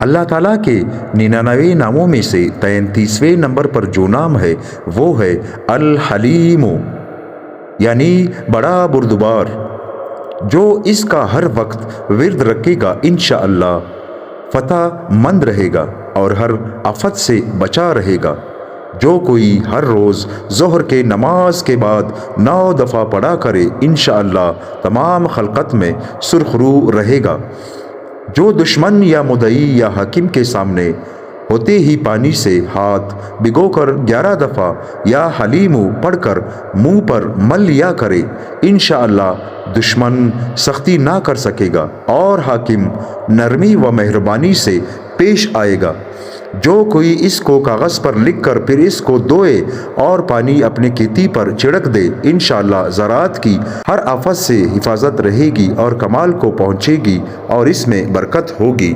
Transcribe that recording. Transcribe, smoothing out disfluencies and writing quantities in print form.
اللہ تعالیٰ کے 99 ناموں میں سے 33ویں نمبر پر جو نام ہے وہ ہے الحلیم، یعنی بڑا بردبار۔ جو اس کا ہر وقت ورد رکھے گا انشاءاللہ فتح مند رہے گا اور ہر آفت سے بچا رہے گا۔ جو کوئی ہر روز ظہر کے نماز کے بعد 9 دفعہ پڑھا کرے انشاءاللہ تمام خلقت میں سرخرو رہے گا۔ جو دشمن یا مدعی یا حاکم کے سامنے ہوتے ہی پانی سے ہاتھ بھگو کر 11 دفعہ یا حلیم پڑھ کر منہ پر مل لیا کرے انشاءاللہ دشمن سختی نہ کر سکے گا اور حاکم نرمی و مہربانی سے پیش آئے گا۔ جو کوئی اس کو کاغذ پر لکھ کر پھر اس کو دھوئے اور پانی اپنے کھیتی پر چھڑک دے انشاءاللہ زراعت کی ہر آفت سے حفاظت رہے گی اور کمال کو پہنچے گی اور اس میں برکت ہوگی۔